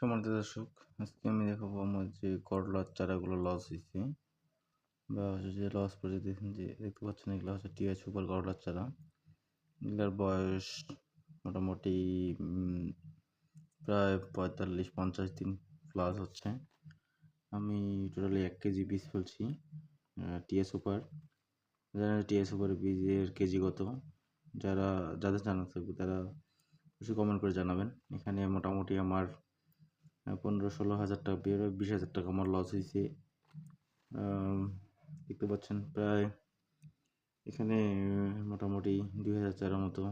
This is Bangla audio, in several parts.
সম্মানিত দর্শক, আজকে আমি দেখাবো আমার যে করলার চারাগুলো লস হয়েছে বা হচ্ছে যে লস করে যে দেখতে পাচ্ছেন, এগুলো হচ্ছে টিয়া সুপার করলার চারা। এগুলোর বয়স মোটামুটি প্রায় 45-50 দিন প্লাস হচ্ছে। আমি টোটালি 1 কেজি বীজ ফেলছি টিয়া সুপার। টিয়া সুপার বীজের কেজি কত, যাদের জানা থাকবে তারা অবশ্যই কমেন্ট করে জানাবেন। এখানে মোটামুটি আমার 15-16 হাজার টাকা বের হয়, 20 হাজার টাকা আমার লস হয়েছে। দেখতে পাচ্ছেন প্রায় এখানে মোটামুটি 2000 চারার মতো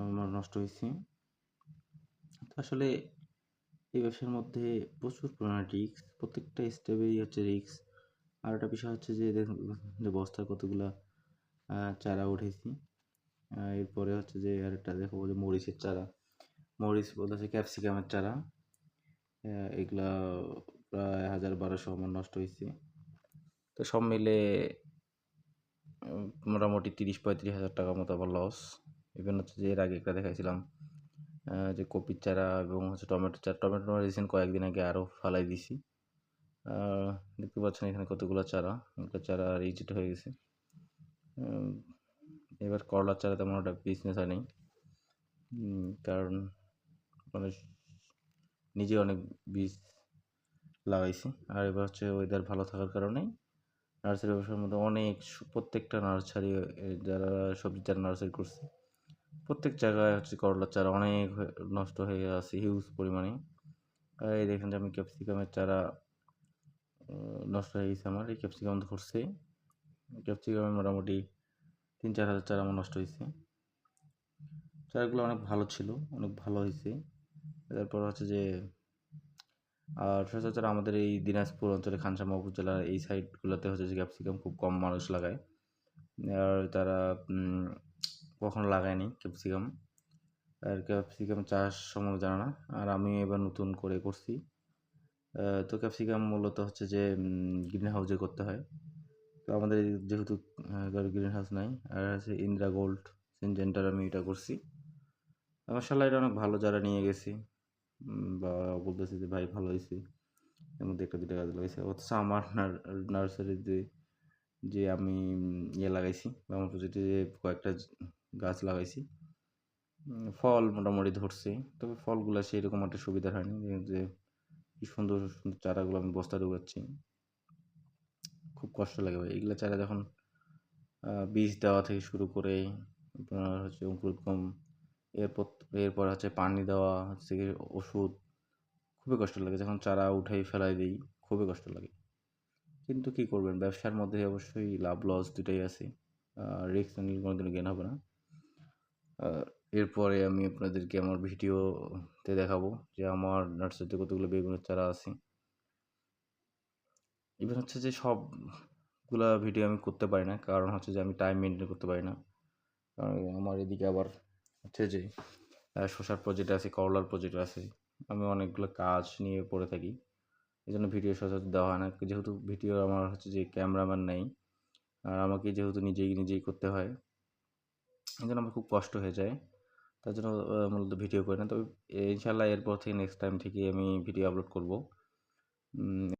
আমার নষ্ট হয়েছে। আসলে এই ব্যবসার মধ্যে প্রচুর পরিমাণে রিস্ক, প্রত্যেকটা স্টেপেই হচ্ছে রিস্ক। আর একটা বিষয় হচ্ছে যে দেখুন যে বস্তায় কতগুলা চারা উঠেছি। এরপরে হচ্ছে যে আরেকটা দেখাবো যে মরিচের চারা, মরিচ বলতেছে ক্যাপসিকামের চারা, এগুলা প্রায় 1000-1200 আমার নষ্ট হয়েছে। তো সব মিলে মোটামুটি 30-35 হাজার টাকার মতো আবার লস। ইভেন হচ্ছে যে এর আগে একটা দেখাইছিলাম যে কপির চারা এবং হচ্ছে টমেটো চারা। টমেটো রিসেন্ট কয়েকদিন আগে আরও ফালাই দিছি। দেখতে পাচ্ছেন এখানে কতগুলো চারা, এগুলো চারা রিজেক্ট হয়ে গেছে। এবার করলার চারা তেমন একটা বিজনেস হয় নাই, কারণ মানে নিজে অনেক বীজ লাগাইছি। আর এবার হচ্ছে ওয়েদার ভালো থাকার কারণে নার্সারি ব্যবসার মধ্যে অনেক প্রত্যেকটা নার্সারি, যারা সবজি চারা নার্সারি করছে প্রত্যেক জায়গায় হচ্ছে করলার চারা অনেক নষ্ট হয়ে আছে হিউজ পরিমাণে। এই দেখেন যে আমি ক্যাপসিকামের চারা নষ্ট হয়ে গেছে আমার। এই ক্যাপসিকাম ধরছে, ক্যাপসিকামে মোটামুটি 3-4 হাজার চারা আমার নষ্ট হয়েছে। চারাগুলো অনেক ভালো ছিল, অনেক ভালো হয়েছে। তারপর হচ্ছে যে আর সচরাচর আমাদের এই দিনাজপুর অঞ্চলে খানসামা উপজেলার এই সাইডগুলোতে হচ্ছে যে ক্যাপসিকাম খুব কম মানুষ লাগায়, আর তারা কখনো লাগায়নি ক্যাপসিকাম। আর ক্যাপসিকাম চাষ সম্বন্ধে জানা না, আর আমি এবার নতুন করে করছি। তো ক্যাপসিকাম মূলত হচ্ছে যে গ্রিন হাউসে করতে হয়। তো আমাদের যেহেতু গ্রিন হাউস নাই, আর হচ্ছে ইন্দ্রা গোল্ড সিনজেন্টার আমি এটা করছি। মাশাআল্লাহ এটা অনেক ভালো, যারা নিয়ে গেছি বা বলতেছি যে ভাই ভালো হয়েছে, এর মধ্যে 1-2 গাছ লাগাইছে। অথচ আমার নার্সারিতে যে আমি লাগাইছি বা আমার প্রজেক্টে যে কয়েকটা গাছ লাগাইছি, ফল মোটামুটি ধরছে, তবে ফলগুলো সেরকম একটা সুবিধার হয়নি। যে কি সুন্দর সুন্দর চারাগুলো আমি বস্তা ঢুকাচ্ছি, খুব কষ্ট লাগে ভাই। এগুলো চারা যখন বীজ দেওয়া থেকে শুরু করে আপনার হচ্ছে অঙ্কুরোদ্গম, এরপর হচ্ছে পানি দেওয়া, হচ্ছে ওষুধ, খুবই কষ্ট লাগে। যখন চারা উঠাই ফেলাই দিই খুবই কষ্ট লাগে। কিন্তু কি করবেন, ব্যবসার মধ্যে অবশ্যই লাভ লস দুটাই আছে, রিস্ক নিলে কোনোদিনও গেইন হবে না। এরপরে আমি আপনাদেরকে আমার ভিডিওতে দেখাবো যে আমার নার্সারিতে কতগুলো বেগুনের চারা আছে। ইভেন হচ্ছে যে সবগুলা ভিডিও আমি করতে পারি না, কারণ হচ্ছে যে আমি টাইম মেনটেন করতে পারি না। কারণ আমার এদিকে আবার হচ্ছে যে শসার প্রজেক্ট আছে, করলার প্রজেক্ট আছে, আমি অনেকগুলো কাজ নিয়ে পড়ে থাকি। এই জন্য ভিডিও সচরাচর দেওয়া হয় না, যেহেতু ভিডিও আমার হচ্ছে যে ক্যামেরাম্যান নেই, আর আমাকে যেহেতু নিজেই করতে হয়, এই জন্য আমার খুব কষ্ট হয়ে যায়। তার জন্য মূলত ভিডিও করি না। তবে ইনশাআল্লাহ এরপর থেকে নেক্সট টাইম থেকে আমি ভিডিও আপলোড করব।